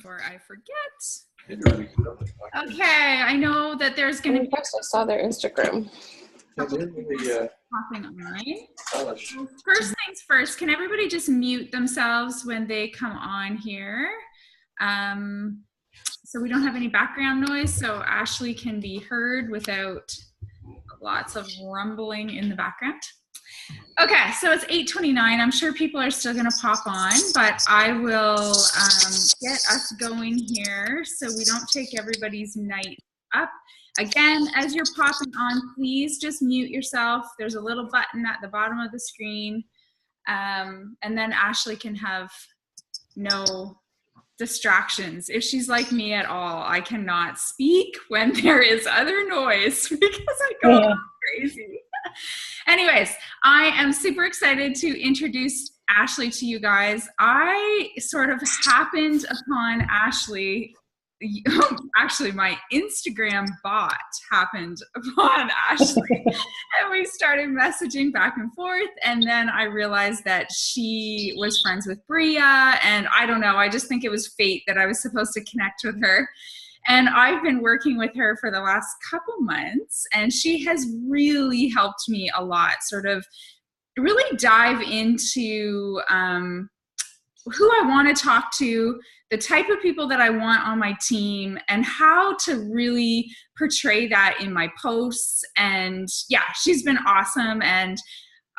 before I forget. Okay, I know that there's going to be... I saw their Instagram. Popping on. First things first, can everybody just mute themselves when they come on here? So we don't have any background noise, so Ashley can be heard without lots of rumbling in the background. Okay, so it's 8:29. I'm sure people are still going to pop on, but I will get us going here so we don't take everybody's night up. Again, as you're popping on, please just mute yourself. There's a little button at the bottom of the screen, and then Ashley can have no distractions. If she's like me at all, I cannot speak when there is other noise because I go crazy. Anyways, I am super excited to introduce Ashley to you guys. I sort of happened upon Ashley. Actually, my Instagram bot happened upon Ashley and we started messaging back and forth, and then I realized that she was friends with Bria, and I don't know, I just think it was fate that I was supposed to connect with her. And I've been working with her for the last couple months, and she has really helped me a lot, sort of really dive into who I want to talk to, the type of people that I want on my team, and how to really portray that in my posts. And yeah, she's been awesome. And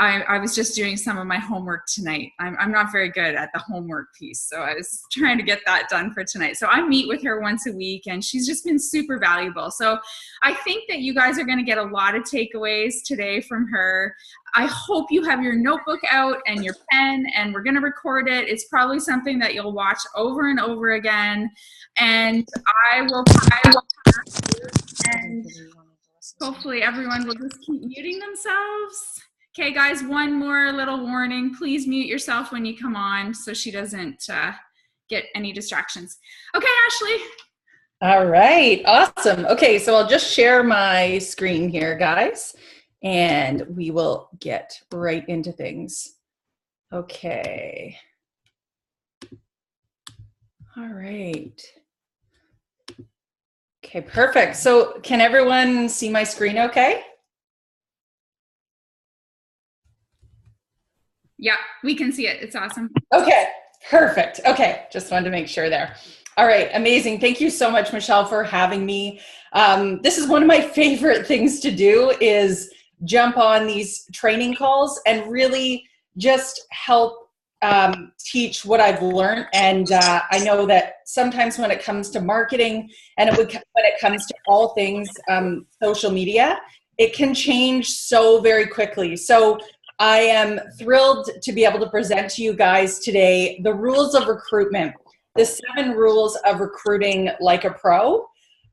I was just doing some of my homework tonight. I'm not very good at the homework piece, so I was trying to get that done for tonight. So I meet with her once a week, and she's just been super valuable. So I think that you guys are going to get a lot of takeaways today from her. I hope you have your notebook out and your pen, and we're going to record it. It's probably something that you'll watch over and over again. And I will and hopefully everyone will just keep muting themselves. Okay, guys, one more little warning. Please mute yourself when you come on so she doesn't get any distractions. Okay, Ashley. All right, awesome. Okay, so I'll just share my screen here, guys, and we will get right into things. Okay. All right. Okay, perfect. So can everyone see my screen okay? Yeah, we can see it. It's awesome. Okay, perfect. Okay, just wanted to make sure there. All right, amazing. Thank you so much, Michelle, for having me. This is one of my favorite things to do, is jump on these training calls and really just help teach what I've learned. And I know that sometimes when it comes to marketing and when it comes to all things social media, it can change so very quickly. So I am thrilled to be able to present to you guys today the rules of recruitment, the 7 rules of recruiting like a pro.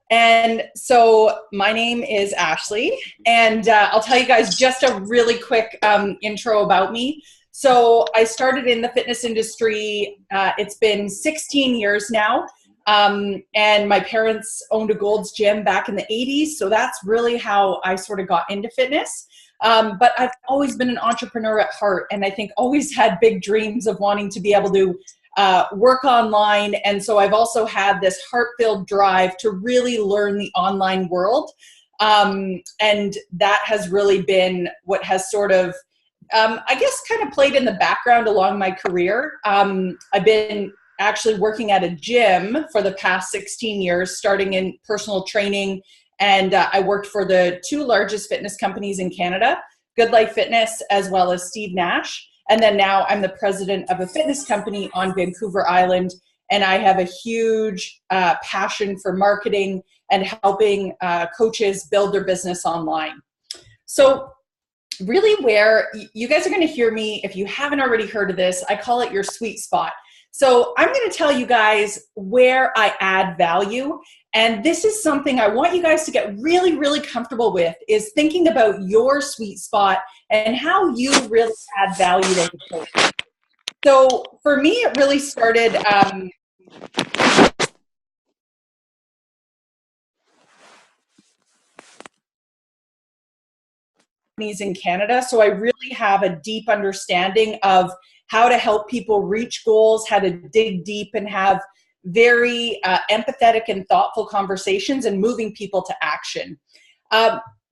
And so my name is Ashley, and I'll tell you guys just a really quick intro about me. So I started in the fitness industry. It's been 16 years now. And my parents owned a Gold's Gym back in the 80s. So that's really how I sort of got into fitness. But I've always been an entrepreneur at heart, and I think always had big dreams of wanting to be able to work online. And so I've also had this heart-filled drive to really learn the online world. And that has really been what has sort of, I guess, kind of played in the background along my career. I've been actually working at a gym for the past 16 years, starting in personal training. And I worked for the 2 largest fitness companies in Canada, Good Life Fitness, as well as Steve Nash. And then now I'm the president of a fitness company on Vancouver Island. And I have a huge passion for marketing and helping coaches build their business online. So really where you guys are going to hear me, if you haven't already heard of this, I call it your sweet spot. So I'm going to tell you guys where I add value. And this is something I want you guys to get really, really comfortable with, is thinking about your sweet spot and how you really add value to the coach. So for me, it really started in Canada. So I really have a deep understanding of how to help people reach goals, how to dig deep and have very empathetic and thoughtful conversations and moving people to action.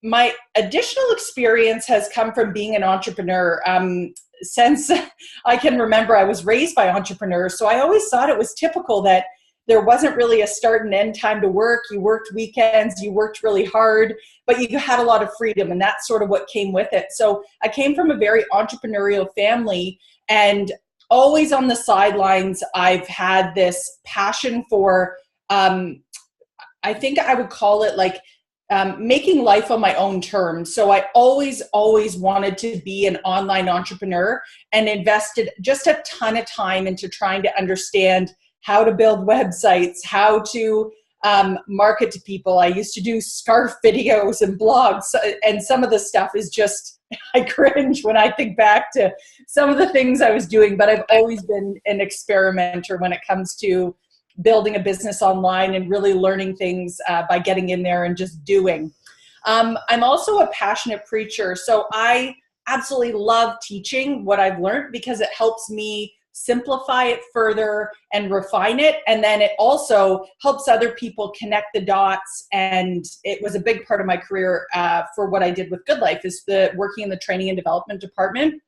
My additional experience has come from being an entrepreneur. Since I can remember, I was raised by entrepreneurs, so I always thought it was typical that there wasn't really a start and end time to work. You worked weekends, you worked really hard, but you had a lot of freedom, and that's sort of what came with it. So I came from a very entrepreneurial family, and always on the sidelines, I've had this passion for, I think I would call it like making life on my own terms. So I always wanted to be an online entrepreneur, and invested just a ton of time into trying to understand how to build websites, how to market to people. I used to do scarf videos and blogs, and some of the stuff is just, I cringe when I think back to some of the things I was doing, but I've always been an experimenter when it comes to building a business online and really learning things by getting in there and just doing. I'm also a passionate preacher, so I absolutely love teaching what I've learned because it helps me simplify it further and refine it. And then it also helps other people connect the dots. And it was a big part of my career for what I did with Good Life, is working in the training and development department.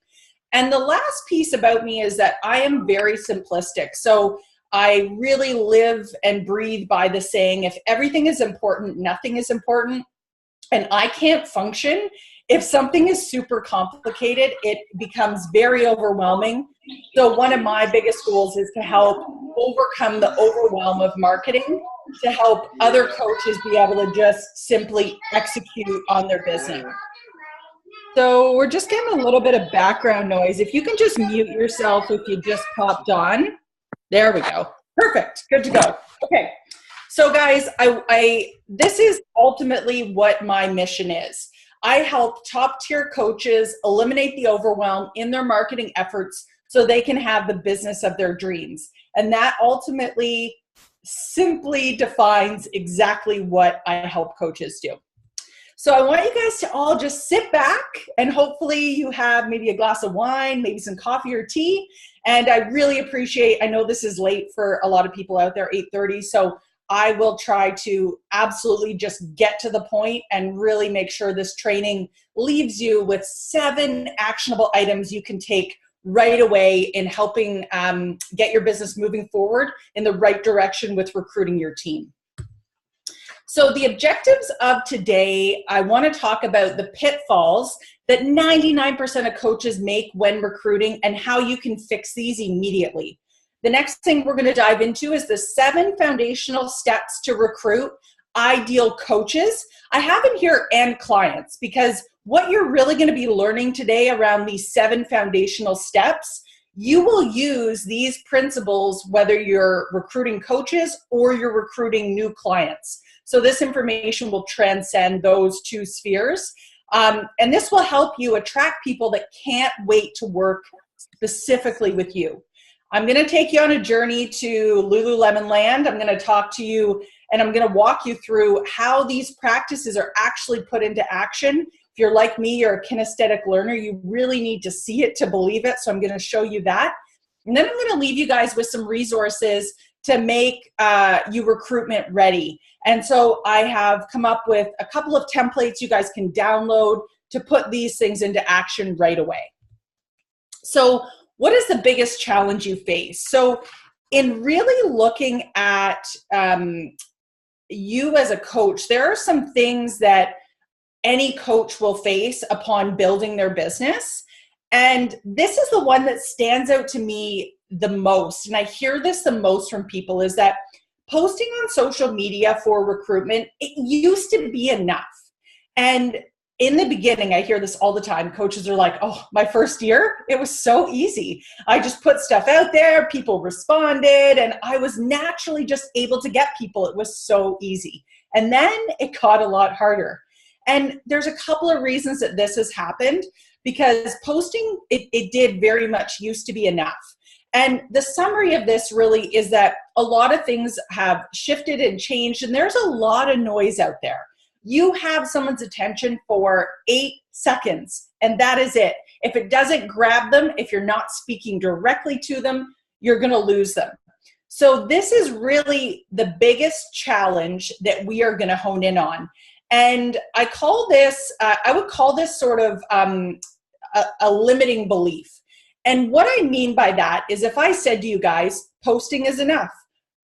And the last piece about me is that I am very simplistic. So I really live and breathe by the saying, if everything is important, nothing is important. And I can't function if something is super complicated. It becomes very overwhelming. So one of my biggest goals is to help overcome the overwhelm of marketing, to help other coaches be able to just simply execute on their business. So we're just getting a little bit of background noise. If you can just mute yourself if you just popped on. There we go. Perfect. Good to go. Okay. So guys, this is ultimately what my mission is. I help top tier coaches eliminate the overwhelm in their marketing efforts so they can have the business of their dreams. And that ultimately simply defines exactly what I help coaches do. So I want you guys to all just sit back, and hopefully you have maybe a glass of wine, maybe some coffee or tea. And I really appreciate, I know this is late for a lot of people out there, 8:30. So I will try to absolutely just get to the point and really make sure this training leaves you with 7 actionable items you can take right away in helping get your business moving forward in the right direction with recruiting your team. So the objectives of today, I want to talk about the pitfalls that 99% of coaches make when recruiting and how you can fix these immediately. The next thing we're going to dive into is the 7 foundational steps to recruit ideal coaches. I have in here and clients, because what you're really going to be learning today around these 7 foundational steps, you will use these principles whether you're recruiting coaches or you're recruiting new clients. So this information will transcend those 2 spheres. And this will help you attract people that can't wait to work specifically with you. I'm going to take you on a journey to Lululemon Land. I'm going to talk to you and I'm going to walk you through how these practices are actually put into action. If you're like me, you're a kinesthetic learner, you really need to see it to believe it. So I'm going to show you that. And then I'm going to leave you guys with some resources to make you recruitment ready. And so I have come up with a couple of templates you guys can download to put these things into action right away. So what is the biggest challenge you face? So in really looking at you as a coach, there are some things that any coach will face upon building their business. And this is the one that stands out to me the most. And I hear this the most from people, is that posting on social media for recruitment, it used to be enough. And in the beginning, I hear this all the time. Coaches are like, oh, my first year, it was so easy. I just put stuff out there, people responded, and I was naturally just able to get people. It was so easy. And then it got a lot harder. And there's a couple of reasons that this has happened, because posting, it did very much used to be enough. And the summary of this really is that a lot of things have shifted and changed, and there's a lot of noise out there. You have someone's attention for 8 seconds, and that is it. If it doesn't grab them, if you're not speaking directly to them, you're going to lose them. So this is really the biggest challenge that we are going to hone in on. And I call this, I would call this sort of a limiting belief. And what I mean by that is if I said to you guys, posting is enough.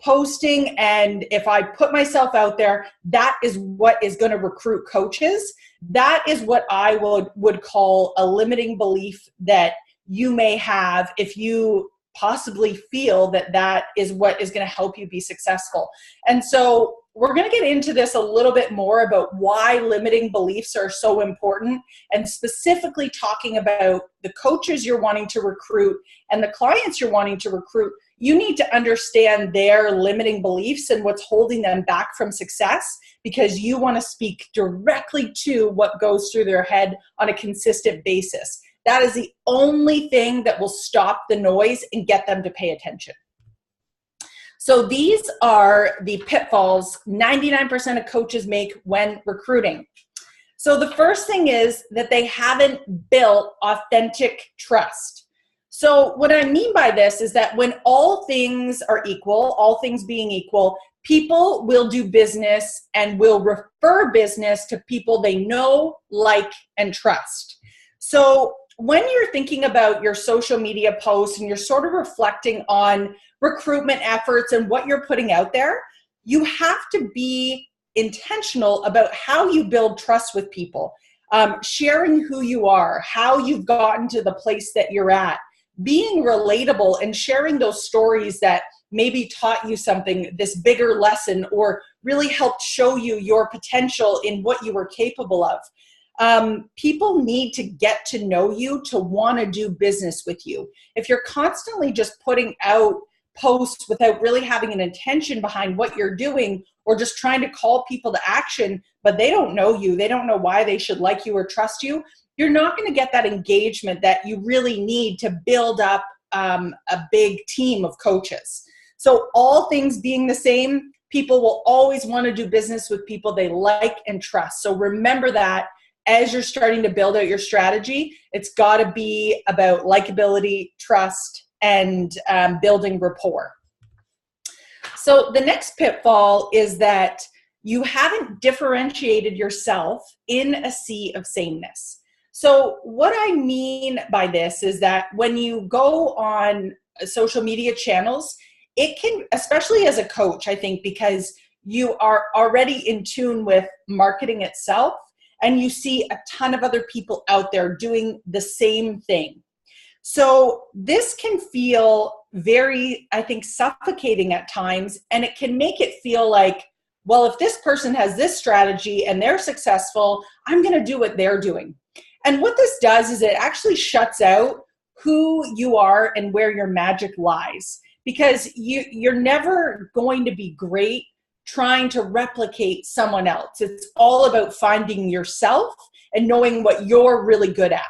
Posting, and if I put myself out there, that is what is going to recruit coaches. That is what I would call a limiting belief that you may have if you possibly feel that that is what is going to help you be successful. And so we're going to get into this a little bit more about why limiting beliefs are so important, and specifically talking about the coaches you're wanting to recruit and the clients you're wanting to recruit. You need to understand their limiting beliefs and what's holding them back from success, because you want to speak directly to what goes through their head on a consistent basis. That is the only thing that will stop the noise and get them to pay attention. So these are the pitfalls 99% of coaches make when recruiting. So the first thing is that they haven't built authentic trust. So what I mean by this is that when all things are equal, all things being equal, people will do business and will refer business to people they know, like, and trust. So when you're thinking about your social media posts and you're sort of reflecting on recruitment efforts and what you're putting out there, you have to be intentional about how you build trust with people, sharing who you are, how you've gotten to the place that you're at, being relatable and sharing those stories that maybe taught you something, this bigger lesson, or really helped show you your potential in what you were capable of. People need to get to know you to want to do business with you. If you're constantly just putting out posts without really having an intention behind what you're doing, or just trying to call people to action, but they don't know you, they don't know why they should like you or trust you, you're not going to get that engagement that you really need to build up a big team of coaches. So all things being the same, people will always want to do business with people they like and trust. So remember that as you're starting to build out your strategy, it's got to be about likability, trust, and building rapport. So the next pitfall is that you haven't differentiated yourself in a sea of sameness. So what I mean by this is that when you go on social media channels, it can, especially as a coach, I think, because you are already in tune with marketing itself, and you see a ton of other people out there doing the same thing. So this can feel very, I think, suffocating at times, and it can make it feel like, well, if this person has this strategy and they're successful, I'm going to do what they're doing. And what this does is it actually shuts out who you are and where your magic lies, because you're never going to be great trying to replicate someone else. It's all about finding yourself and knowing what you're really good at.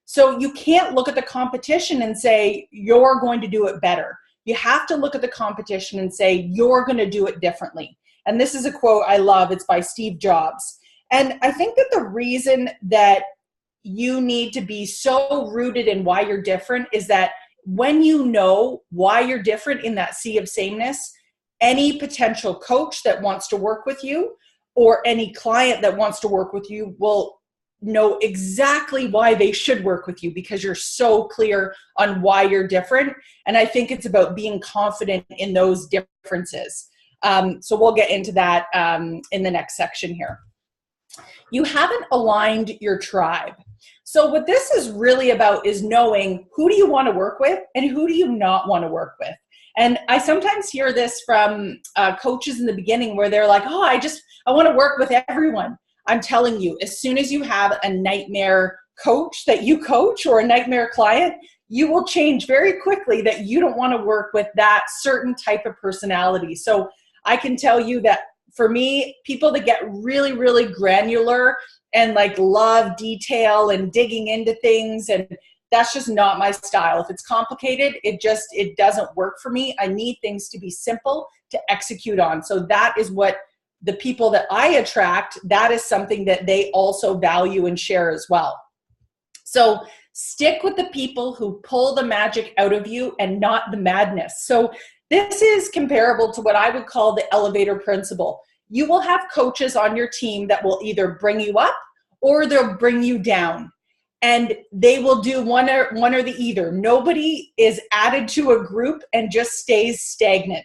So you can't look at the competition and say, you're going to do it better. You have to look at the competition and say, you're going to do it differently. And this is a quote I love. It's by Steve Jobs. And I think that the reason that you need to be so rooted in why you're different is that when you know why you're different in that sea of sameness, any potential coach that wants to work with you or any client that wants to work with you will know exactly why they should work with you, because you're so clear on why you're different. And I think it's about being confident in those differences. So we'll get into that in the next section here. You haven't aligned your tribe. So what this is really about is knowing who do you want to work with and who do you not want to work with. And I sometimes hear this from coaches in the beginning where they're like, oh, I want to work with everyone. I'm telling you, as soon as you have a nightmare coach that you coach or a nightmare client, you will change very quickly that you don't want to work with that certain type of personality. So I can tell you that for me, people that get really, really granular and like love detail and digging into things, and that's just not my style. If it's complicated, it doesn't work for me. I need things to be simple to execute on. So that is what the people that I attract, that is something that they also value and share as well. So stick with the people who pull the magic out of you and not the madness. So This is comparable to what I would call the elevator principle. You will have coaches on your team that will either bring you up or they'll bring you down. And they will do one or the either. Nobody is added to a group and just stays stagnant.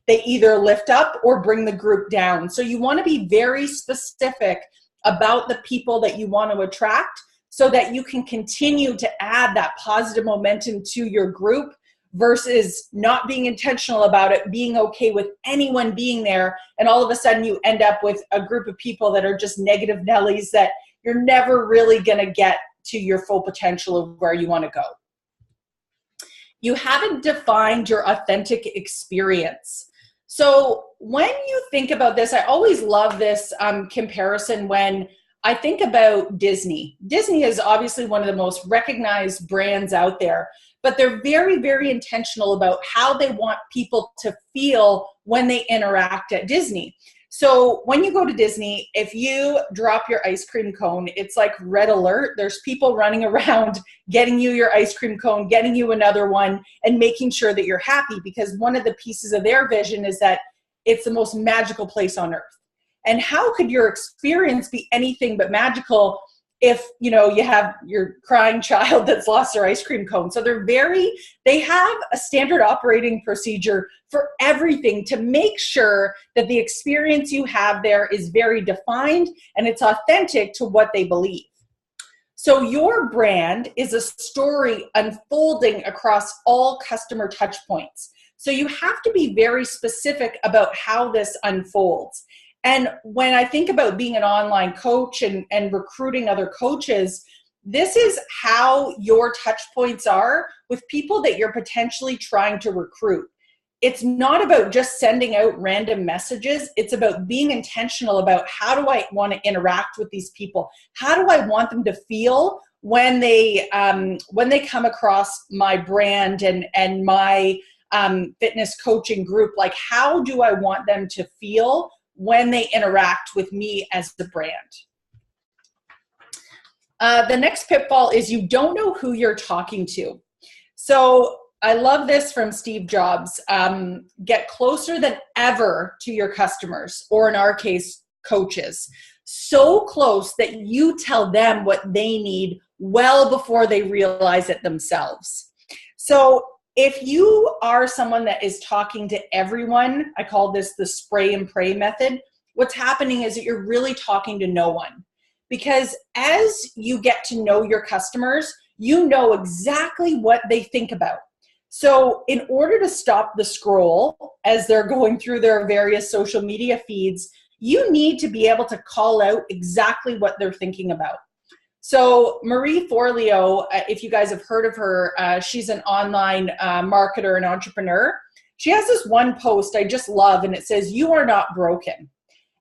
They either lift up or bring the group down. So you want to be very specific about the people that you want to attract so that you can continue to add that positive momentum to your group versus not being intentional about it, being okay with anyone being there, and all of a sudden you end up with a group of people that are just negative Nellies that you're never really going to get to your full potential of where you want to go. You haven't defined your authentic experience. So when you think about this, I always love this comparison when I think about Disney. Disney is obviously one of the most recognized brands out there, but they're very, very intentional about how they want people to feel when they interact at Disney. So when you go to Disney, if you drop your ice cream cone, it's like red alert. There's people running around getting you your ice cream cone, getting you another one, and making sure that you're happy, because one of the pieces of their vision is that it's the most magical place on earth. And how could your experience be anything but magical if, you know, you have your crying child that's lost their ice cream cone? So they have a standard operating procedure for everything to make sure that the experience you have there is very defined and it's authentic to what they believe. So your brand is a story unfolding across all customer touch points. So you have to be very specific about how this unfolds. And when I think about being an online coach and recruiting other coaches, this is how your touch points are with people that you're potentially trying to recruit. It's not about just sending out random messages. It's about being intentional about how do I want to interact with these people? How do I want them to feel when they come across my brand and my fitness coaching group? Like, how do I want them to feel when they interact with me as the brand? The next pitfall is you don't know who you're talking to. So I love this from Steve Jobs. Get closer than ever to your customers, or in our case, coaches. So close that you tell them what they need well before they realize it themselves. So if you are someone that is talking to everyone, I call this the spray and pray method, what's happening is that you're really talking to no one. Because as you get to know your customers, you know exactly what they think about. So in order to stop the scroll as they're going through their various social media feeds, you need to be able to call out exactly what they're thinking about. So Marie Forleo, if you guys have heard of her, she's an online marketer and entrepreneur. She has this one post I just love, and it says, "You are not broken."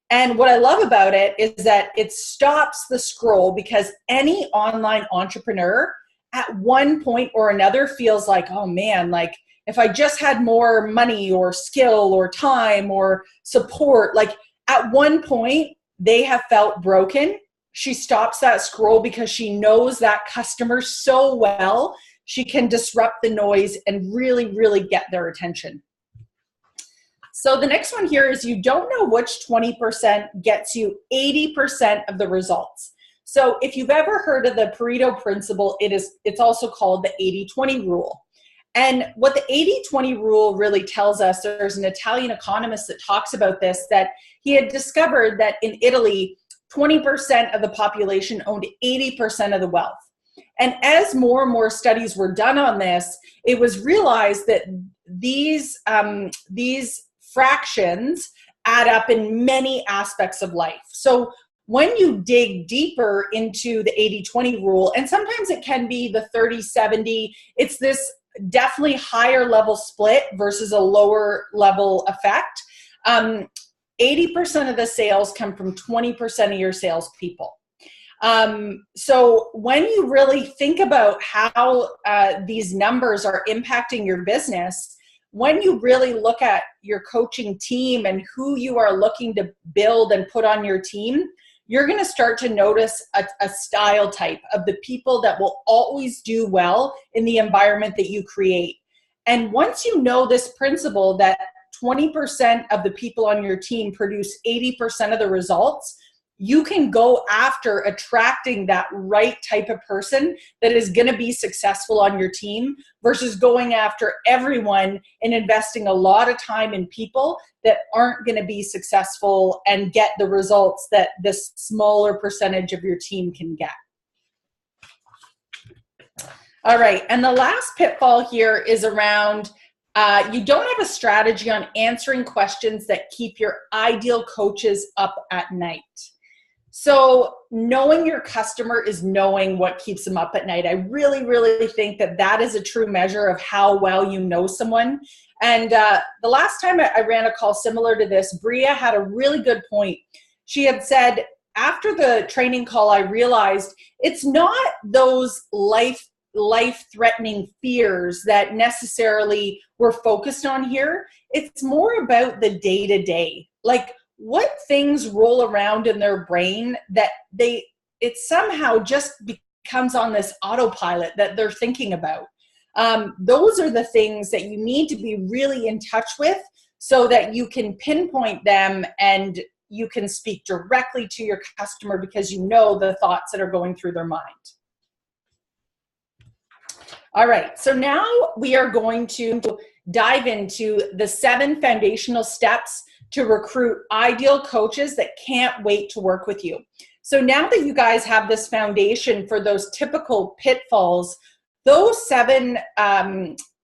And what I love about it is that it stops the scroll, because any online entrepreneur at one point or another feels like, oh man, like if I just had more money or skill or time or support, like at one point they have felt broken. She stops that scroll because she knows that customer so well, she can disrupt the noise and really, really get their attention. So the next one here is you don't know which 20% gets you 80% of the results. So if you've ever heard of the Pareto principle, it's also called the 80-20 rule. And what the 80-20 rule really tells us, there's an Italian economist that talks about this, that he had discovered that in Italy, 20% of the population owned 80% of the wealth. And as more and more studies were done on this, it was realized that these fractions add up in many aspects of life. So when you dig deeper into the 80-20 rule, and sometimes it can be the 30-70, it's this definitely higher level split versus a lower level effect. 80% of the sales come from 20% of your salespeople. So when you really think about how these numbers are impacting your business, when you really look at your coaching team and who you are looking to build and put on your team, you're going to start to notice a style type of the people that will always do well in the environment that you create. And once you know this principle that 20% of the people on your team produce 80% of the results, you can go after attracting that right type of person that is going to be successful on your team versus going after everyone and investing a lot of time in people that aren't going to be successful and get the results that this smaller percentage of your team can get. All right, and the last pitfall here is around you don't have a strategy on answering questions that keep your ideal coaches up at night. So knowing your customer is knowing what keeps them up at night. I really, really think that that is a true measure of how well you know someone. And the last time I ran a call similar to this, Bria had a really good point. She had said, after the training call, I realized it's not those life-threatening fears that necessarily we're focused on here. It's more about the day-to-day. Like, what things roll around in their brain that it somehow just becomes on this autopilot that they're thinking about. Those are the things that you need to be really in touch with so that you can pinpoint them and you can speak directly to your customer because you know the thoughts that are going through their mind. All right, so now we are going to dive into the 7 foundational steps to recruit ideal coaches that can't wait to work with you. So now that you guys have this foundation for those typical pitfalls, those 7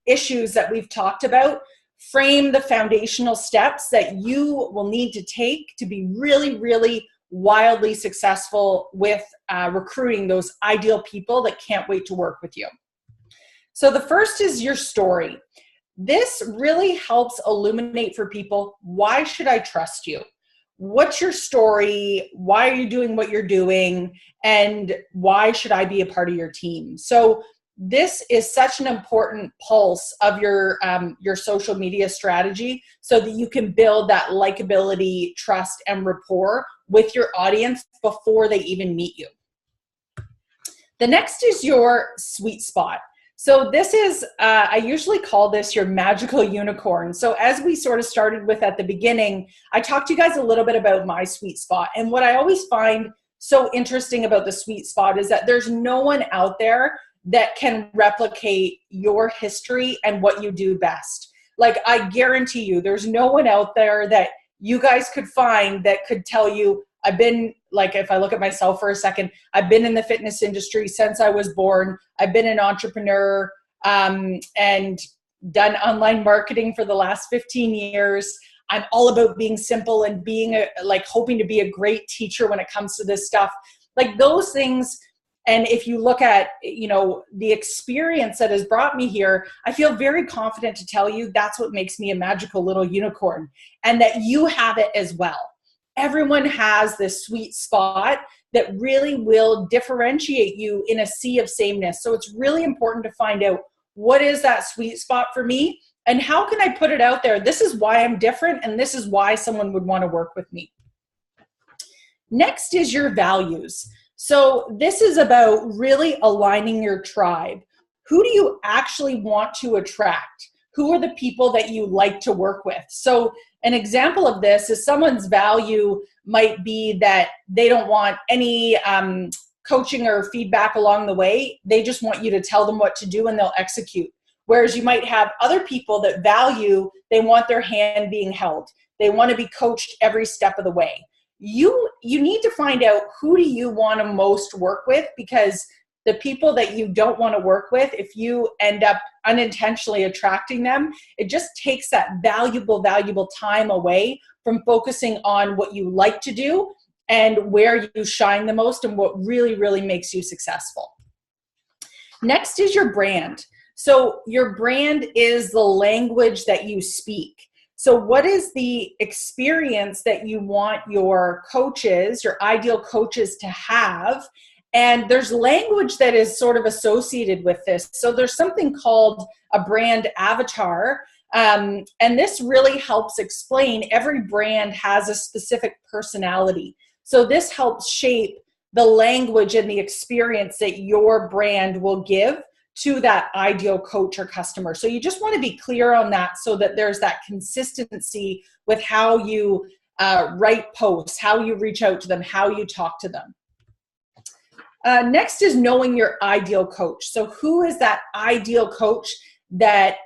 issues that we've talked about frame the foundational steps that you will need to take to be really, really wildly successful with recruiting those ideal people that can't wait to work with you. So the first is your story. This really helps illuminate for people, why should I trust you? What's your story? Why are you doing what you're doing? And why should I be a part of your team? So this is such an important pulse of your social media strategy so that you can build that likability, trust, and rapport with your audience before they even meet you. The next is your sweet spot. So this is, I usually call this your magical unicorn. So as we sort of started with at the beginning, I talked to you guys a little bit about my sweet spot. And what I always find so interesting about the sweet spot is that there's no one out there that can replicate your history and what you do best. Like, I guarantee you, there's no one out there that you guys could find that could tell you, I've been, like, if I look at myself for a second, I've been in the fitness industry since I was born. I've been an entrepreneur and done online marketing for the last 15 years. I'm all about being simple and being hoping to be a great teacher when it comes to this stuff. Like, those things. And if you look at, the experience that has brought me here, I feel very confident to tell you that's what makes me a magical little unicorn, and that you have it as well. Everyone has this sweet spot that really will differentiate you in a sea of sameness. So it's really important to find out, what is that sweet spot for me and how can I put it out there? This is why I'm different and this is why someone would want to work with me. Next is your values. So this is about really aligning your tribe. Who do you actually want to attract? Who are the people that you like to work with? So an example of this is someone's value might be that they don't want any coaching or feedback along the way. They just want you to tell them what to do and they'll execute. Whereas you might have other people that value, they want their hand being held. They want to be coached every step of the way. You need to find out, who do you want to most work with, because the people that you don't want to work with, if you end up unintentionally attracting them, it just takes that valuable time away from focusing on what you like to do and where you shine the most and what really, really makes you successful. Next is your brand. So your brand is the language that you speak. So what is the experience that you want your coaches, your ideal coaches, to have? And there's language that is sort of associated with this. So there's something called a brand avatar. And this really helps explain, every brand has a specific personality. So this helps shape the language and the experience that your brand will give to that ideal coach or customer. So you just want to be clear on that so that there's that consistency with how you write posts, how you reach out to them, how you talk to them. Next is knowing your ideal coach. So who is that ideal coach that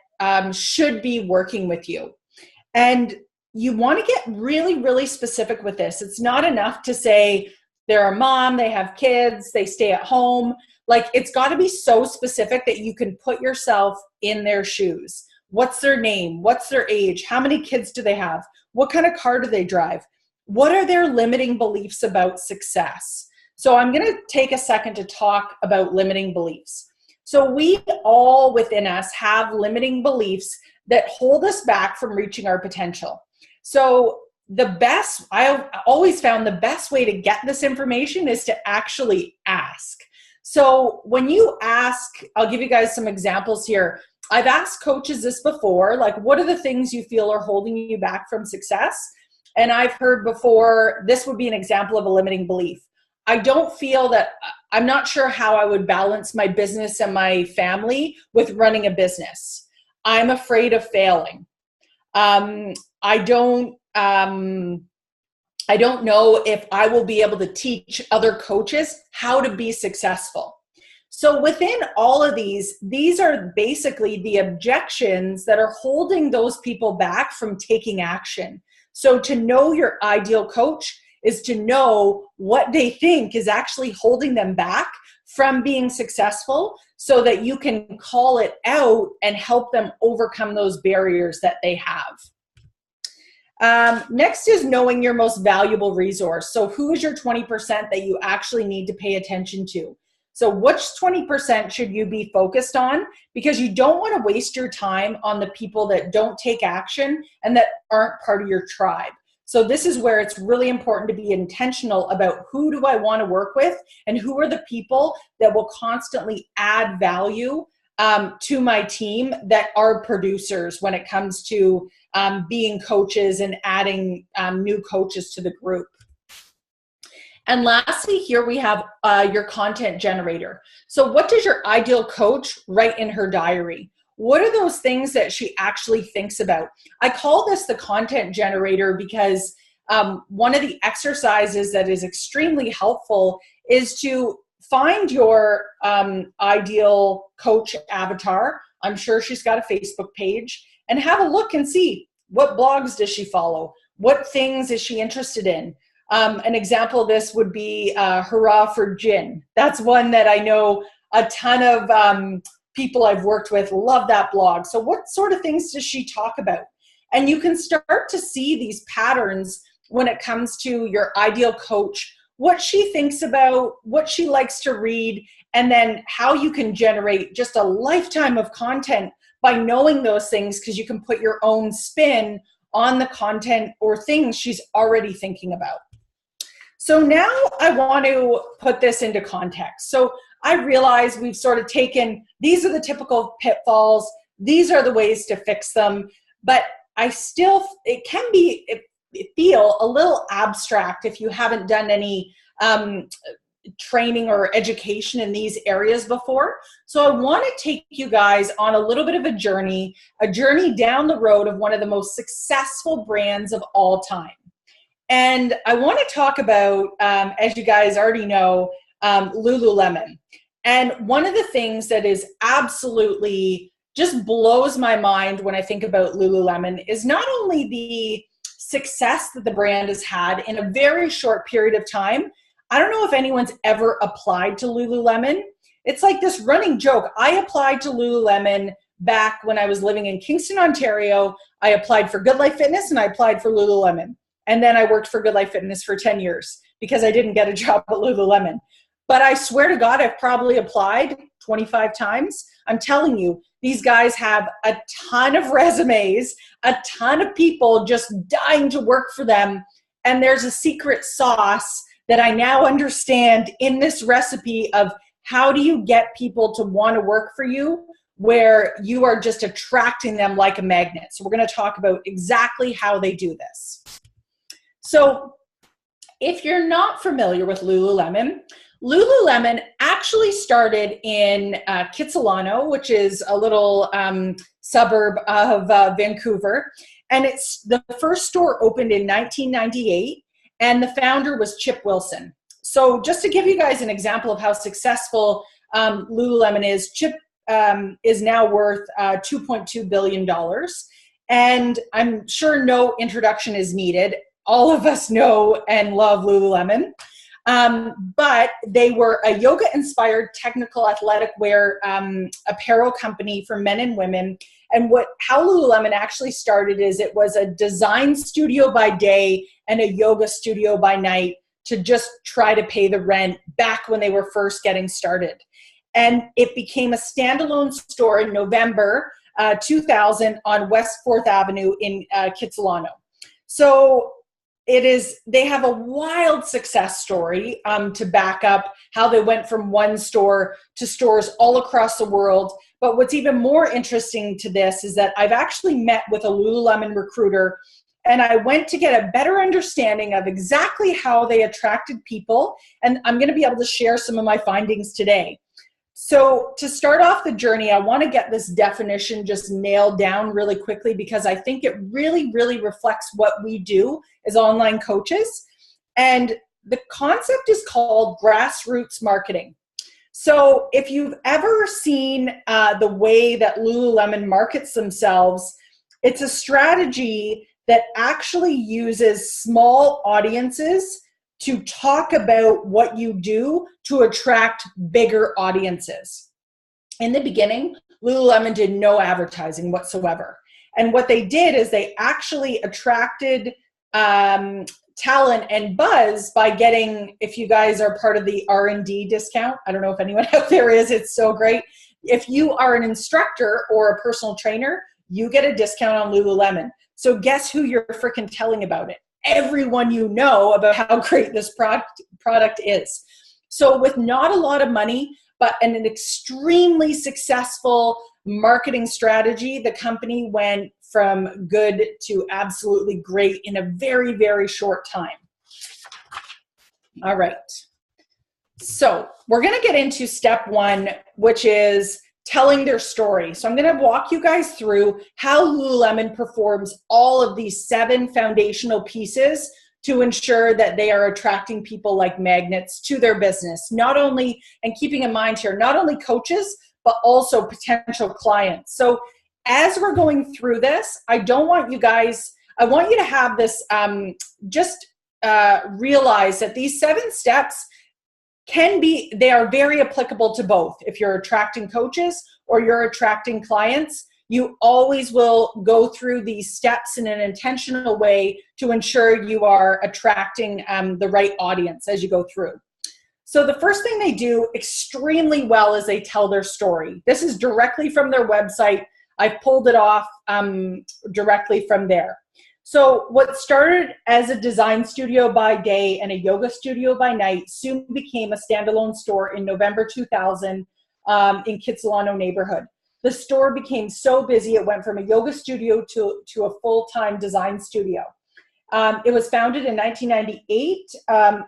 should be working with you? And you want to get really, really specific with this. It's not enough to say they're a mom, they have kids, they stay at home. Like, it's got to be so specific that you can put yourself in their shoes. What's their name? What's their age? How many kids do they have? What kind of car do they drive? What are their limiting beliefs about success? So I'm going to take a second to talk about limiting beliefs. So we all within us have limiting beliefs that hold us back from reaching our potential. So I always found the best way to get this information is to actually ask. So when you ask, I'll give you guys some examples here. I've asked coaches this before, like, what are the things you feel are holding you back from success? And I've heard before, this would be an example of a limiting belief. I'm not sure how I would balance my business and my family with running a business. I'm afraid of failing. I don't know if I will be able to teach other coaches how to be successful. So within all of these are basically the objections that are holding those people back from taking action. So to know your ideal coach is to know what they think is actually holding them back from being successful so that you can call it out and help them overcome those barriers that they have. Next is knowing your most valuable resource. So who is your 20% that you actually need to pay attention to? So which 20% should you be focused on? Because you don't want to waste your time on the people that don't take action and that aren't part of your tribe. So this is where it's really important to be intentional about who do I want to work with and who are the people that will constantly add value to my team that are producers when it comes to being coaches and adding new coaches to the group. And lastly, here we have your content generator. So what does your ideal coach write in her diary? What are those things that she actually thinks about? I call this the content generator because one of the exercises that is extremely helpful is to find your ideal coach avatar. I'm sure she's got a Facebook page, and have a look and see what blogs does she follow? What things is she interested in? An example of this would be Hurrah for Gin. That's one that I know a ton of people I've worked with love that blog. So what sort of things does she talk about? And you can start to see these patterns when it comes to your ideal coach, what she thinks about, what she likes to read, and then how you can generate just a lifetime of content by knowing those things, because you can put your own spin on the content or things she's already thinking about. So now I want to put this into context. So I realize we've sort of taken, these are the typical pitfalls, these are the ways to fix them, but it can feel a little abstract if you haven't done any training or education in these areas before. So I want to take you guys on a little bit of a journey down the road of one of the most successful brands of all time. And I want to talk about, as you guys already know, Lululemon. And one of the things that is absolutely just blows my mind when I think about Lululemon is not only the success that the brand has had in a very short period of time. I don't know if anyone's ever applied to Lululemon. It's like this running joke. I applied to Lululemon back when I was living in Kingston, Ontario. I applied for Good Life Fitness and I applied for Lululemon. And then I worked for Good Life Fitness for 10 years because I didn't get a job at Lululemon. But I swear to God, I've probably applied 25 times. I'm telling you, these guys have a ton of resumes, a ton of people just dying to work for them. And there's a secret sauce that I now understand in this recipe of how do you get people to want to work for you where you are just attracting them like a magnet. So we're going to talk about exactly how they do this. So if you're not familiar with Lululemon, Lululemon actually started in Kitsilano, which is a little suburb of Vancouver. And the first store opened in 1998, and the founder was Chip Wilson. So just to give you guys an example of how successful Lululemon is, Chip is now worth $2.2 billion. And I'm sure no introduction is needed. All of us know and love Lululemon. But they were a yoga-inspired technical athletic wear apparel company for men and women. And how Lululemon actually started is it was a design studio by day and a yoga studio by night to just try to pay the rent back when they were first getting started. And it became a standalone store in November 2000 on West 4th Avenue in Kitsilano. So they have a wild success story to back up how they went from one store to stores all across the world. But what's even more interesting to this is that I've actually met with a Lululemon recruiter, and I went to get a better understanding of exactly how they attracted people. And I'm going to be able to share some of my findings today. So to start off the journey, I want to get this definition just nailed down really quickly, because I think it really, really reflects what we do as online coaches. And the concept is called grassroots marketing. So if you've ever seen the way that Lululemon markets themselves, it's a strategy that actually uses small audiences to talk about what you do to attract bigger audiences. In the beginning, Lululemon did no advertising whatsoever. And what they did is they actually attracted talent and buzz by getting, if you guys are part of the R&D discount, I don't know if anyone out there is, it's so great. If you are an instructor or a personal trainer, you get a discount on Lululemon. So guess who you're freaking telling about it? Everyone you know about how great this product is. So with not a lot of money, but an extremely successful marketing strategy, the company went from good to absolutely great in a very, very short time. All right. So we're going to get into step one, which is telling their story. So I'm going to walk you guys through how Lululemon performs all of these 7 foundational pieces to ensure that they are attracting people like magnets to their business. Not only, and keeping in mind here, not only coaches, but also potential clients. So as we're going through this, I want you to have this, realize that these 7 steps they are very applicable to both. If you're attracting coaches or you're attracting clients, you always will go through these steps in an intentional way to ensure you are attracting the right audience as you go through. So the first thing they do extremely well is they tell their story. This is directly from their website. I've pulled it off directly from there. So what started as a design studio by day and a yoga studio by night soon became a standalone store in November 2000 in Kitsilano neighborhood. The store became so busy it went from a yoga studio to a full-time design studio. It was founded in 1998.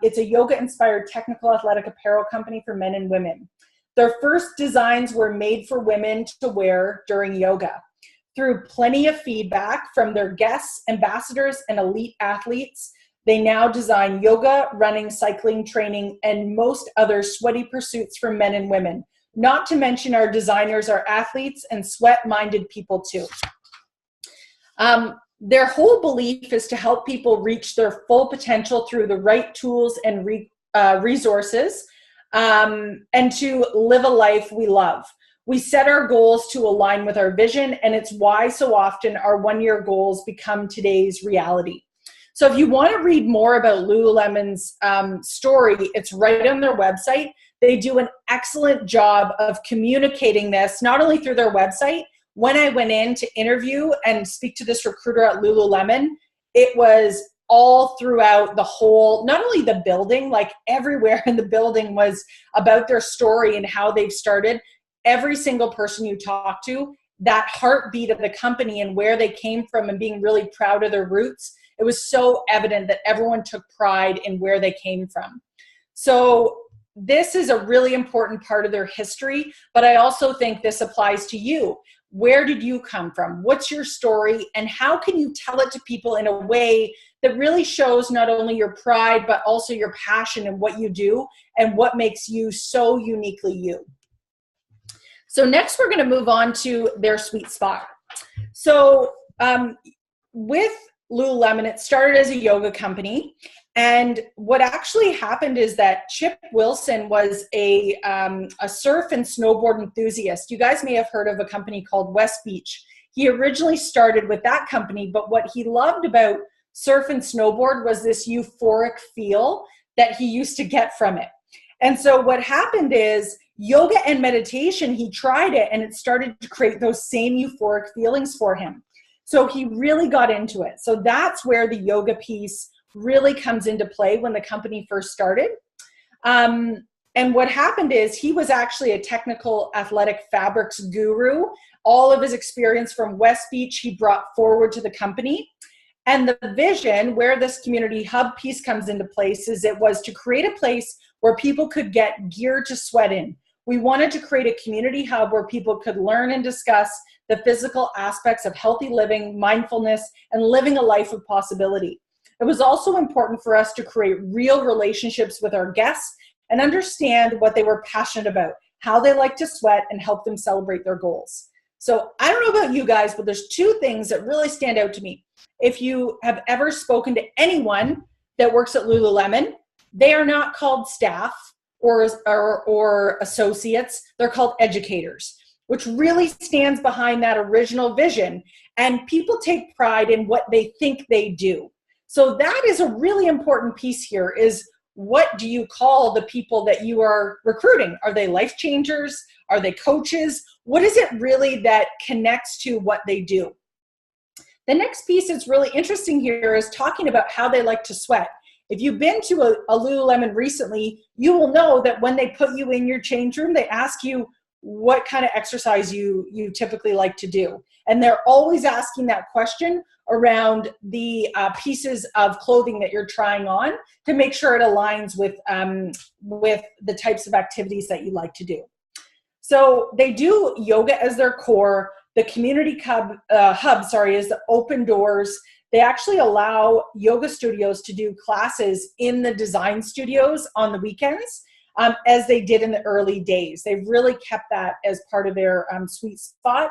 It's a yoga-inspired technical athletic apparel company for men and women. Their first designs were made for women to wear during yoga. Through plenty of feedback from their guests, ambassadors, and elite athletes, they now design yoga, running, cycling, training, and most other sweaty pursuits for men and women. Not to mention our designers are athletes and sweat-minded people too. Their whole belief is to help people reach their full potential through the right tools and resources, and to live a life we love. We set our goals to align with our vision, and it's why so often our one-year goals become today's reality. So if you want to read more about Lululemon's story, it's right on their website. They do an excellent job of communicating this, not only through their website. When I went in to interview and speak to this recruiter at Lululemon, it was all throughout the whole, not only the building, like everywhere in the building was about their story and how they've started. Every single person you talk to, that heartbeat of the company and where they came from and being really proud of their roots, it was so evident that everyone took pride in where they came from. So this is a really important part of their history, but I also think this applies to you. Where did you come from? What's your story? And how can you tell it to people in a way that really shows not only your pride, but also your passion in what you do and what makes you so uniquely you? So next we're going to move on to their sweet spot. So with Lululemon, it started as a yoga company. And what actually happened is that Chip Wilson was a surf and snowboard enthusiast. You guys may have heard of a company called West Beach. He originally started with that company, but what he loved about surf and snowboard was this euphoric feel that he used to get from it. And so what happened is yoga and meditation, he tried it and it started to create those same euphoric feelings for him. So he really got into it. So that's where the yoga piece really comes into play when the company first started. And what happened is he was actually a technical athletic fabrics guru. All of his experience from West Beach, he brought forward to the company. And the vision where this community hub piece comes into place is it was to create a place where people could get gear to sweat in. We wanted to create a community hub where people could learn and discuss the physical aspects of healthy living, mindfulness, and living a life of possibility. It was also important for us to create real relationships with our guests and understand what they were passionate about, how they like to sweat, and help them celebrate their goals. So I don't know about you guys, but there's two things that really stand out to me. If you have ever spoken to anyone that works at Lululemon, they are not called staff or associates. They're called educators, which really stands behind that original vision. And people take pride in what they think they do. So that is a really important piece here is what do you call the people that you are recruiting? Are they life changers? Are they coaches? What is it really that connects to what they do? The next piece that's really interesting here is talking about how they like to sweat. If you've been to a Lululemon recently, you will know that when they put you in your change room, they ask you what kind of exercise you typically like to do. And they're always asking that question around the pieces of clothing that you're trying on to make sure it aligns with the types of activities that you like to do. So they do yoga as their core. The community hub is the open doors. They actually allow yoga studios to do classes in the design studios on the weekends, as they did in the early days. They've really kept that as part of their sweet spot.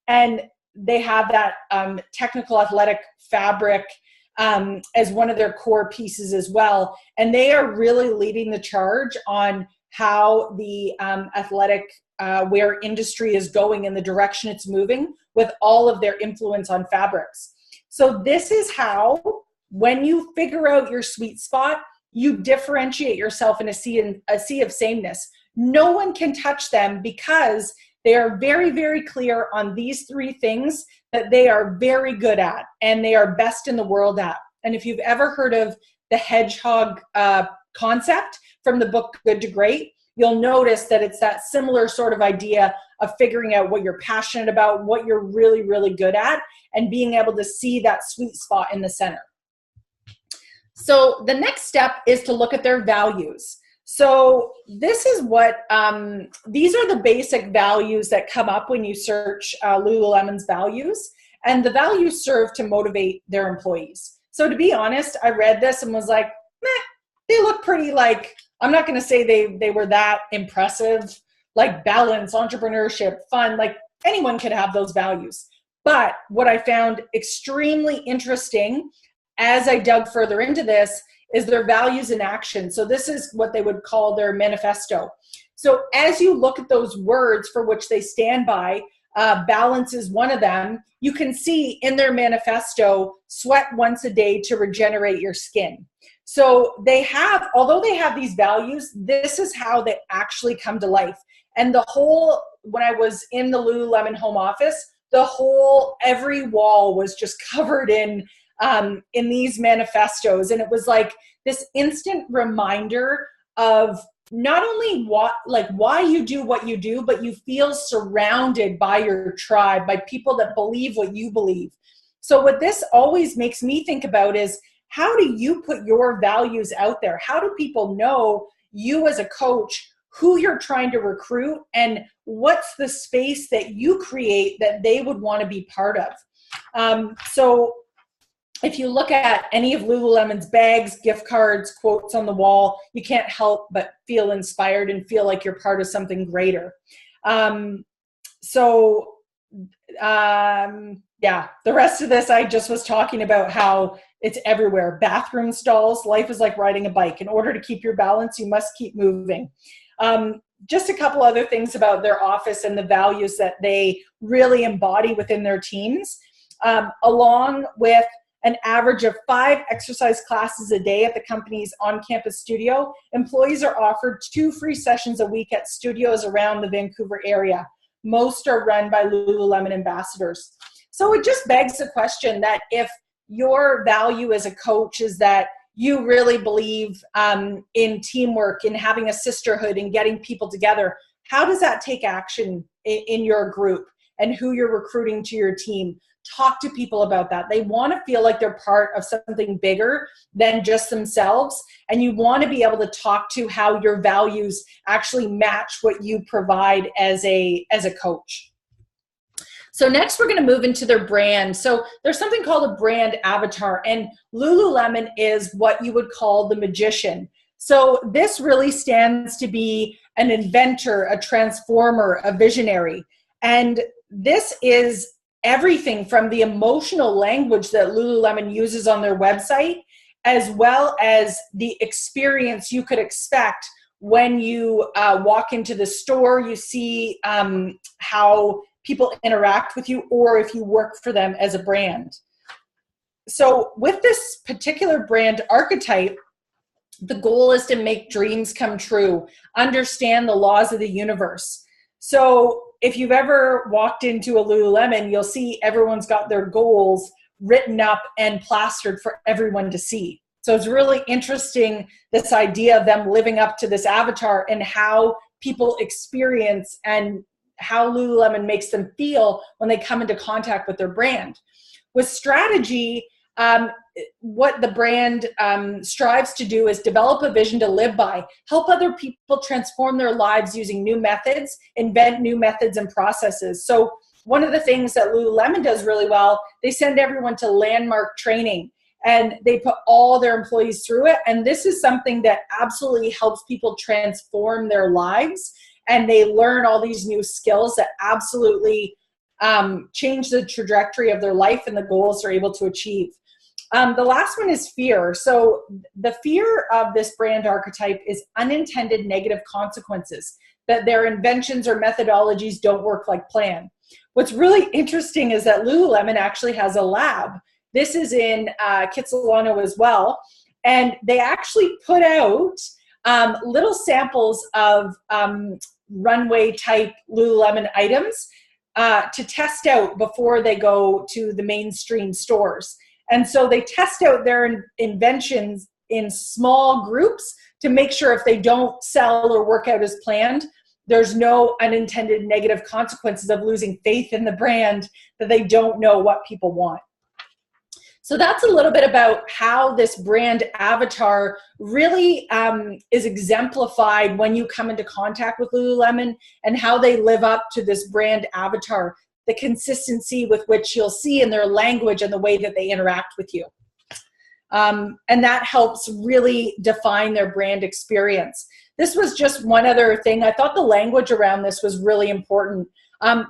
And they have that technical athletic fabric as one of their core pieces as well. And they are really leading the charge on how the athletic wear industry is going in the direction it's moving with all of their influence on fabrics. So this is how, when you figure out your sweet spot, you differentiate yourself in a sea of sameness. No one can touch them because they are very, very clear on these three things that they are very good at and they are best in the world at. And if you've ever heard of the hedgehog concept from the book Good to Great, you'll notice that it's that similar sort of idea of figuring out what you're passionate about, what you're really, really good at, and being able to see that sweet spot in the center. So the next step is to look at their values. So this is what, these are the basic values that come up when you search Lululemon's values, and the values serve to motivate their employees. So to be honest, I read this and was like, meh, they look pretty like, I'm not going to say they were that impressive, like balance, entrepreneurship, fun, like anyone could have those values. But what I found extremely interesting as I dug further into this is their values in action. So this is what they would call their manifesto. So as you look at those words for which they stand by, balance is one of them. You can see in their manifesto, sweat once a day to regenerate your skin. So they have, although they have these values, this is how they actually come to life. And the whole, when I was in the Lululemon home office, every wall was just covered in these manifestos. And it was like this instant reminder of not only why you do what you do, but you feel surrounded by your tribe, by people that believe what you believe. So what this always makes me think about is, how do you put your values out there? How do people know you as a coach, who you're trying to recruit, and what's the space that you create that they would want to be part of. So if you look at any of Lululemon's bags, gift cards, quotes on the wall, you can't help but feel inspired and feel like you're part of something greater. Yeah, the rest of this, I just was talking about how it's everywhere. Bathroom stalls, life is like riding a bike. In order to keep your balance, you must keep moving. Just a couple other things about their office and the values that they really embody within their teams, along with an average of 5 exercise classes a day at the company's on-campus studio. Employees are offered 2 free sessions a week at studios around the Vancouver area. Most are run by Lululemon ambassadors. So it just begs the question that if your value as a coach is that you really believe in teamwork, in having a sisterhood, in getting people together, how does that take action in your group and who you're recruiting to your team? Talk to people about that. They want to feel like they're part of something bigger than just themselves. And you want to be able to talk to how your values actually match what you provide as a coach. So next we're going to move into their brand. So there's something called a brand avatar, and Lululemon is what you would call the magician. So this really stands to be an inventor, a transformer, a visionary. And this is everything from the emotional language that Lululemon uses on their website, as well as the experience you could expect when you walk into the store. You see how people interact with you, or if you work for them as a brand. So with this particular brand archetype, the goal is to make dreams come true, understand the laws of the universe. So if you've ever walked into a Lululemon, you'll see everyone's got their goals written up and plastered for everyone to see. So it's really interesting, this idea of them living up to this avatar and how people experience and how Lululemon makes them feel when they come into contact with their brand. With strategy, what the brand strives to do is develop a vision to live by, help other people transform their lives using new methods, invent new methods and processes. So one of the things that Lululemon does really well, they send everyone to landmark training and they put all their employees through it. And this is something that absolutely helps people transform their lives. And they learn all these new skills that absolutely change the trajectory of their life and the goals they're able to achieve. The last one is fear. So the fear of this brand archetype is unintended negative consequences, that their inventions or methodologies don't work like planned. What's really interesting is that Lululemon actually has a lab. This is in Kitsilano as well. And they actually put out little samples of runway type Lululemon items to test out before they go to the mainstream stores. And so they test out their inventions in small groups to make sure if they don't sell or work out as planned, there's no unintended negative consequences of losing faith in the brand, that they don't know what people want. So that's a little bit about how this brand avatar really is exemplified when you come into contact with Lululemon, and how they live up to this brand avatar, the consistency with which you'll see in their language and the way that they interact with you. And that helps really define their brand experience. This was just one other thing. I thought the language around this was really important.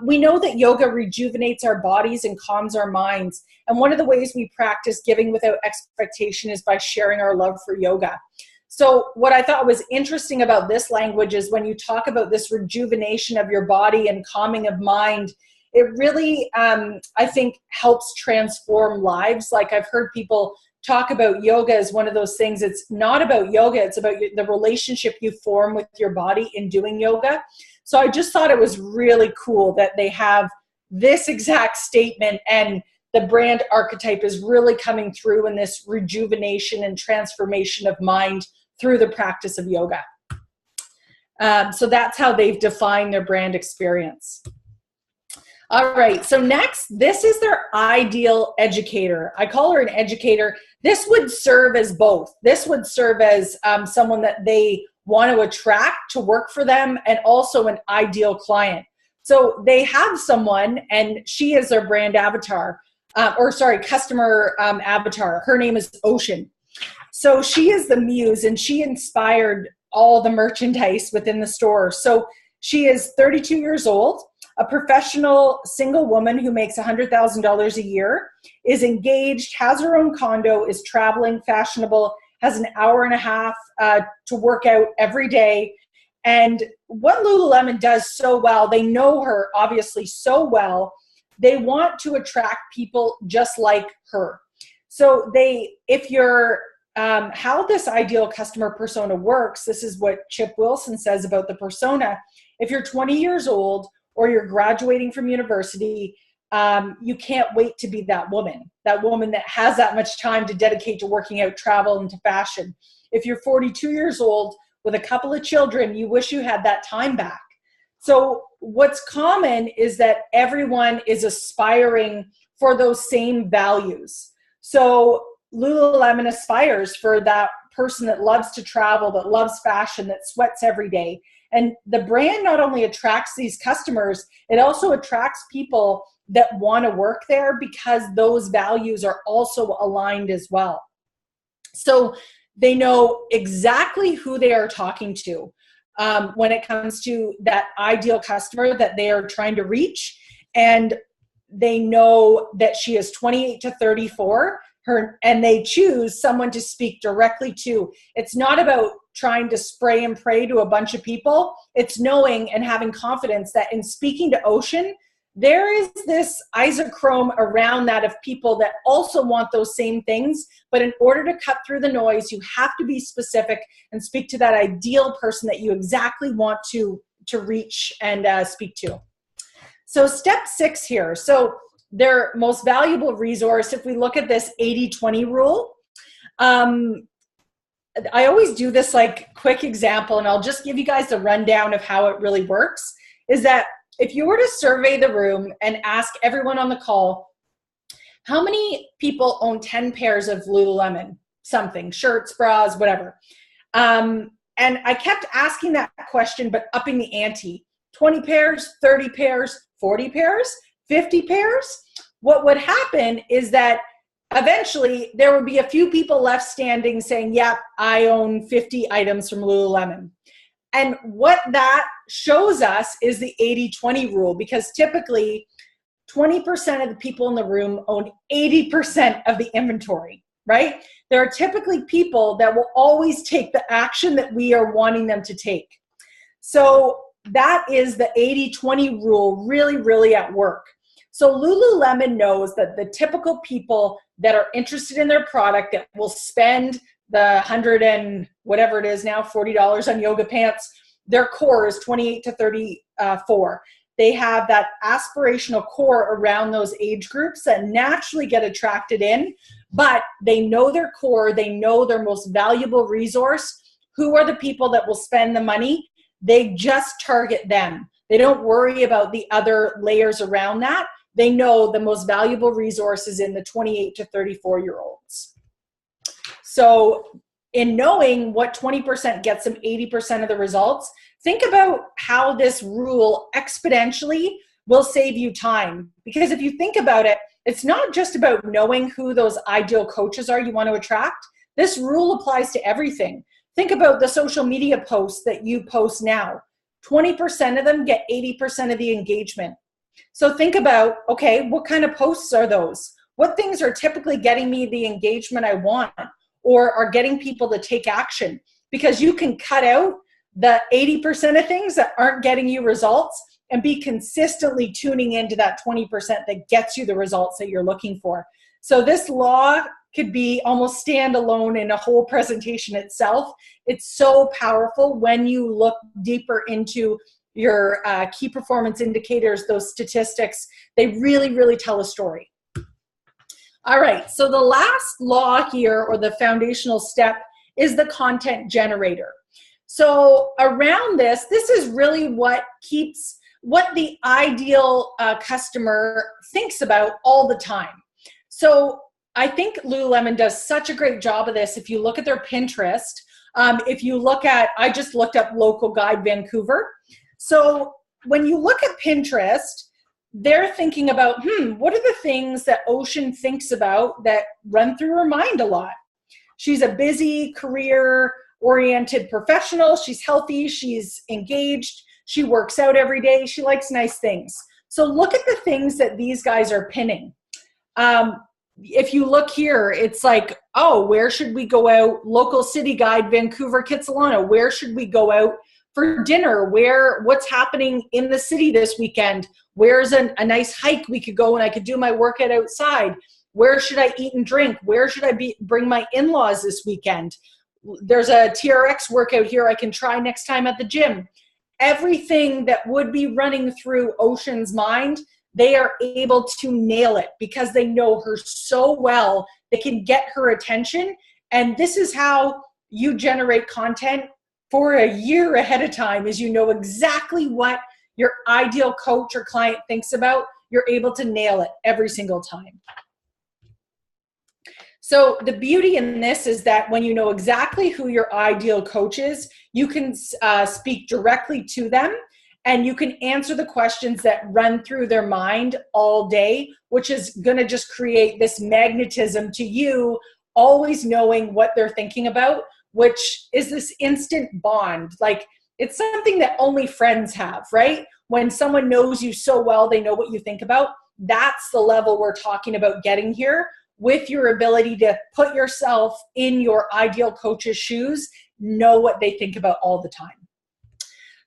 We know that yoga rejuvenates our bodies and calms our minds. And one of the ways we practice giving without expectation is by sharing our love for yoga. So what I thought was interesting about this language is when you talk about this rejuvenation of your body and calming of mind, it really, I think, helps transform lives. Like I've heard people talk about yoga as one of those things. It's not about yoga. It's about the relationship you form with your body in doing yoga. So I just thought it was really cool that they have this exact statement, and the brand archetype is really coming through in this rejuvenation and transformation of mind through the practice of yoga. So that's how they've defined their brand experience. All right, so next, this is their ideal educator. I call her an educator. This would serve as both. This would serve as someone that they want to attract to work for them, and also an ideal client. So they have someone, and she is their brand avatar, customer avatar. Her name is Ocean. So she is the muse, and she inspired all the merchandise within the store. So she is 32 years old, a professional single woman who makes $100,000 a year, is engaged, has her own condo, is traveling, fashionable, has an hour and a half to work out every day. And what Lululemon does so well, they know her obviously so well, they want to attract people just like her. So how this ideal customer persona works, this is what Chip Wilson says about the persona. If you're 20 years old or you're graduating from university, you can't wait to be that woman that has that much time to dedicate to working out, travel, and to fashion. If you're 42 years old with a couple of children, you wish you had that time back. So what's common is that everyone is aspiring for those same values. So Lululemon aspires for that person that loves to travel, that loves fashion, that sweats every day. And the brand not only attracts these customers, it also attracts people that want to work there because those values are also aligned as well. So they know exactly who they are talking to when it comes to that ideal customer that they are trying to reach. And they know that she is 28 to 34. And they choose someone to speak directly to. It's not about trying to spray and pray to a bunch of people. It's knowing and having confidence that in speaking to Ocean, there is this isochrome around that of people that also want those same things. But in order to cut through the noise, you have to be specific and speak to that ideal person that you exactly want to reach and speak to. So step 6 here. So their most valuable resource, if we look at this 80-20 rule, I always do this like quick example, and I'll just give you guys a rundown of how it really works, is that if you were to survey the room and ask everyone on the call, how many people own 10 pairs of Lululemon, something, shirts, bras, whatever. And I kept asking that question, but upping the ante, 20 pairs, 30 pairs, 40 pairs, 50 pairs. What would happen is that eventually there would be a few people left standing saying, yeah, I own 50 items from Lululemon. And what that shows us is the 80-20 rule, because typically 20% of the people in the room own 80% of the inventory, right? There are typically people that will always take the action that we are wanting them to take. So that is the 80-20 rule really, really at work. So Lululemon knows that the typical people that are interested in their product that will spend the $100 and whatever it is now, $40 on yoga pants, their core is 28 to 34. They have that aspirational core around those age groups that naturally get attracted in, but they know their core, they know their most valuable resource. Who are the people that will spend the money? They just target them. They don't worry about the other layers around that. They know the most valuable resource is in the 28 to 34-year-olds. So in knowing what 20% gets them 80% of the results, think about how this rule exponentially will save you time. Because if you think about it, it's not just about knowing who those ideal coaches are you want to attract. This rule applies to everything. Think about the social media posts that you post now. 20% of them get 80% of the engagement. So think about, okay, what kind of posts are those? What things are typically getting me the engagement I want or are getting people to take action? Because you can cut out the 80% of things that aren't getting you results and be consistently tuning into that 20% that gets you the results that you're looking for. So this law could be almost standalone in a whole presentation itself. It's so powerful when you look deeper into your key performance indicators, those statistics. They really, really tell a story. All right, so the last law here, or the foundational step, is the content generator. So around this is really what the ideal customer thinks about all the time. So I think Lululemon does such a great job of this. If you look at their Pinterest, If you look at, I just looked up Local Guide Vancouver. So when you look at Pinterest, they're thinking about, what are the things that Ocean thinks about that run through her mind a lot? She's a busy, career-oriented professional. She's healthy. She's engaged. She works out every day. She likes nice things. So look at the things that these guys are pinning. If you look here, it's like, oh, where should we go out? Local City Guide, Vancouver, Kitsilano. Where should we go out for dinner? What's happening in the city this weekend? Where's a nice hike we could go and I could do my workout outside? Where should I eat and drink? Where should I bring my in-laws this weekend? There's a TRX workout here I can try next time at the gym. Everything that would be running through Ocean's mind, they are able to nail it because they know her so well. They can get her attention. And this is how you generate content for a year ahead of time, is you know exactly what your ideal coach or client thinks about. You're able to nail it every single time. So the beauty in this is that when you know exactly who your ideal coach is, you can speak directly to them and you can answer the questions that run through their mind all day, which is going to just create this magnetism to you, always knowing what they're thinking about, which is this instant bond. Like, it's something that only friends have, right? When someone knows you so well, they know what you think about. That's the level we're talking about getting here, with your ability to put yourself in your ideal coach's shoes, know what they think about all the time.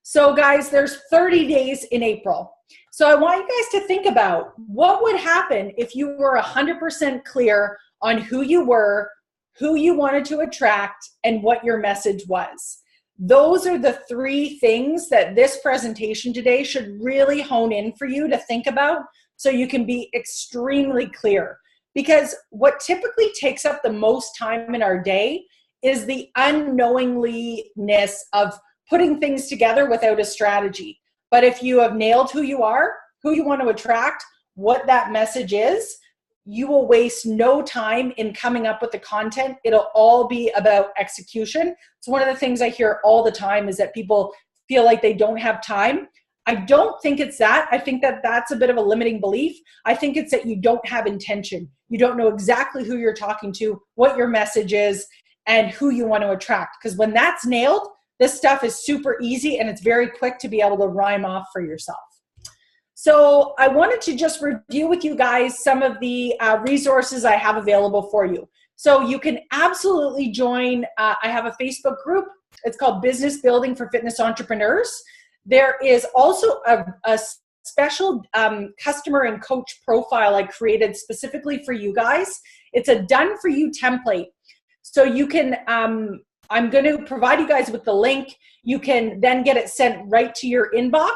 So guys, there's 30 days in April. So I want you guys to think about what would happen if you were 100% clear on who you were, who you wanted to attract, and what your message was. Those are the three things that this presentation today should really hone in for you to think about so you can be extremely clear. Because what typically takes up the most time in our day is the unknowingness of putting things together without a strategy. But if you have nailed who you are, who you want to attract, what that message is, you will waste no time in coming up with the content. It'll all be about execution. So one of the things I hear all the time is that people feel like they don't have time. I don't think it's that. I think that that's a bit of a limiting belief. I think it's that you don't have intention. You don't know exactly who you're talking to, what your message is, and who you want to attract. Because when that's nailed, this stuff is super easy and it's very quick to be able to rhyme off for yourself. So I wanted to just review with you guys some of the resources I have available for you. So you can absolutely join, I have a Facebook group. It's called Business Building for Fitness Entrepreneurs. There is also a special customer and coach profile I created specifically for you guys. It's a done for you template. So you can, I'm going to provide you guys with the link. You can then get it sent right to your inbox.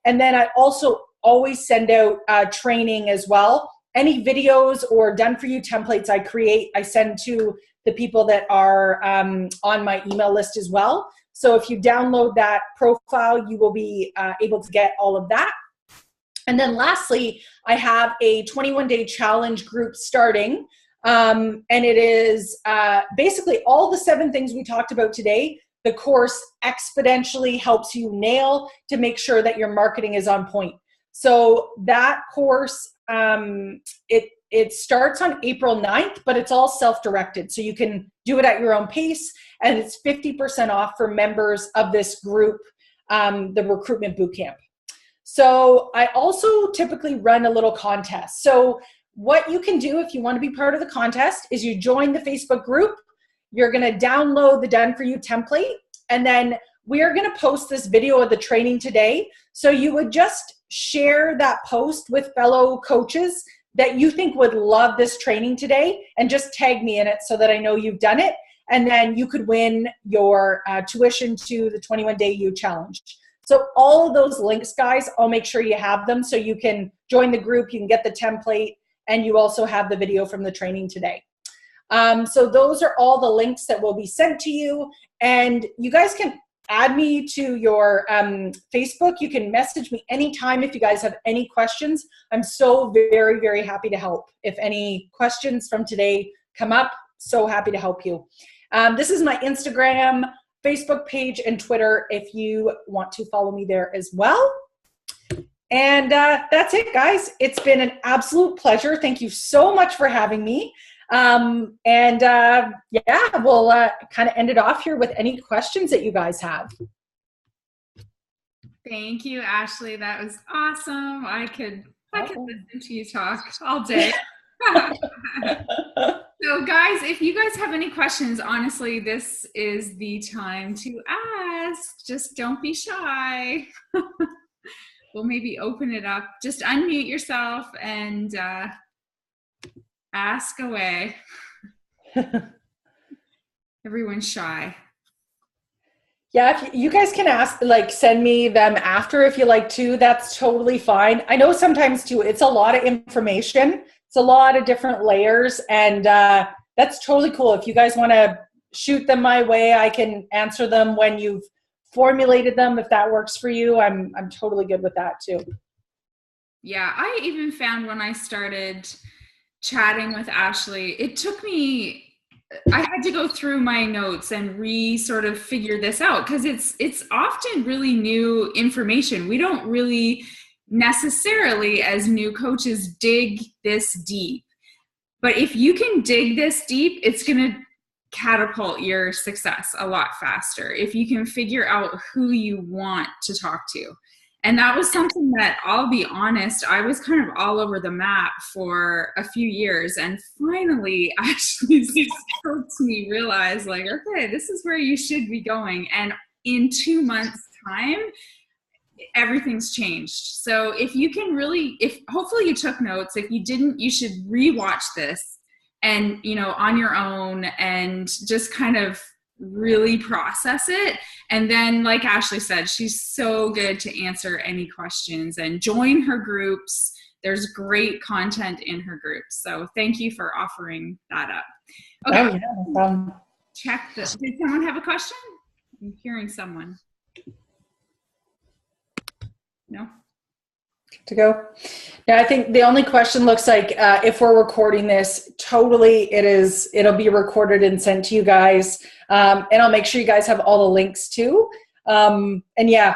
And then I also always send out training as well. Any videos or done for you templates I create, I send to the people that are on my email list as well. So if you download that profile, you will be able to get all of that. And then lastly, I have a 21-day challenge group starting. And it is basically all the 7 things we talked about today. The course exponentially helps you nail to make sure that your marketing is on point. So that course, it starts on April 9th, but it's all self-directed. So you can do it at your own pace, and it's 50% off for members of this group, the Recruitment Bootcamp. So I also typically run a little contest. So what you can do if you want to be part of the contest is you join the Facebook group. You're going to download the Done For You template, and then we are going to post this video of the training today. So you would just share that post with fellow coaches that you think would love this training today, and just tag me in it so that I know you've done it. And then you could win your tuition to the 21-Day You Challenge. So all of those links, guys, I'll make sure you have them so you can join the group, you can get the template, and you also have the video from the training today. So those are all the links that will be sent to you. And you guys can add me to your Facebook. You can message me anytime if you guys have any questions. I'm so very, very happy to help. If any questions from today come up, so happy to help you. This is my Instagram. Facebook page and Twitter if you want to follow me there as well. And that's it, guys. It's been an absolute pleasure. Thank you so much for having me. Yeah, we'll kind of end it off here with any questions that you guys have. Thank you, Ashley. That was awesome. I could listen to you talk all day. So guys, if you guys have any questions, honestly, this is the time to ask. Just don't be shy. We'll maybe open it up. Just unmute yourself and ask away. Everyone's shy. Yeah, if you guys can ask, like, send me them after if you like to. That's totally fine. I know sometimes too, it's a lot of information. It's a lot of different layers, and that's totally cool. If you guys want to shoot them my way, I can answer them when you've formulated them. If that works for you, I'm totally good with that too. Yeah, I even found when I started chatting with Ashley, it took me, I had to go through my notes and sort of figure this out, because it's often really new information. We don't really necessarily, as new coaches, dig this deep. But if you can dig this deep, it's going to catapult your success a lot faster if you can figure out who you want to talk to. And that was something that, I'll be honest, I was kind of all over the map for a few years. And finally, Ashley helped me realize, like, okay, this is where you should be going. And in 2 months' time, everything's changed. So if you can really, hopefully you took notes. If you didn't, you should rewatch this and, on your own, and just kind of really process it. And then, like Ashley said, she's so good to answer any questions, and join her groups. There's great content in her groups. So thank you for offering that up. Okay. Oh, yeah, no problem. Check this. Did someone have a question? I'm hearing someone. No? To go. Yeah, I think the only question looks like if we're recording this, totally it'll be recorded and sent to you guys. And I'll make sure you guys have all the links too. And yeah,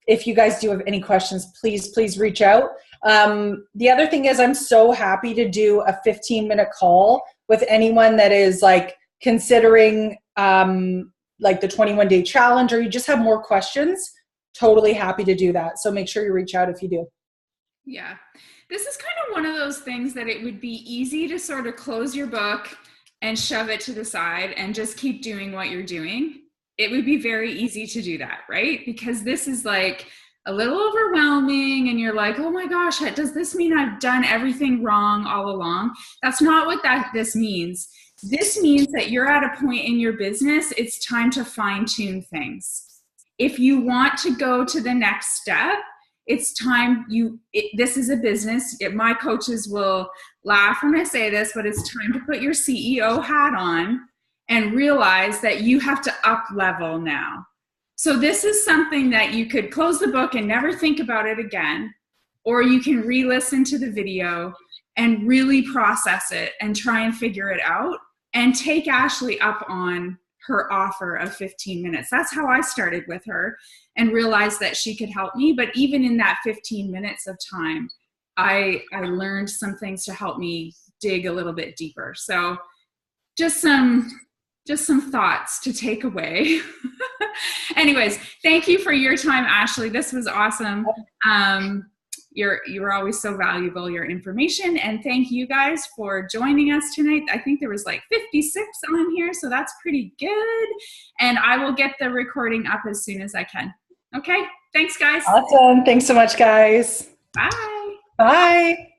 if you guys do have any questions, please reach out. The other thing is, I'm so happy to do a 15-minute call with anyone that is like considering like the 21-day challenge, or you just have more questions. Totally happy to do that. So make sure you reach out if you do. Yeah. This is kind of one of those things that it would be easy to sort of close your book and shove it to the side and just keep doing what you're doing. It would be very easy to do that, right? Because this is like a little overwhelming, and you're like, oh my gosh, does this mean I've done everything wrong all along? That's not what this means. This means that you're at a point in your business, it's time to fine-tune things. If you want to go to the next step, it's time this is a business. My coaches will laugh when I say this, but it's time to put your CEO hat on and realize that you have to up level now. So this is something that you could close the book and never think about it again, or you can re-listen to the video and really process it and try and figure it out, and take Ashley up on her offer of 15 minutes. That's how I started with her, and realized that she could help me. But even in that 15 minutes of time, I learned some things to help me dig a little bit deeper. So just some thoughts to take away. Anyways, thank you for your time, Ashley. This was awesome. You're always so valuable, your information. And thank you guys for joining us tonight. I think there was like 56 on here, so that's pretty good. And I will get the recording up as soon as I can. Okay, thanks guys. Awesome. Thanks so much, guys. Bye. Bye.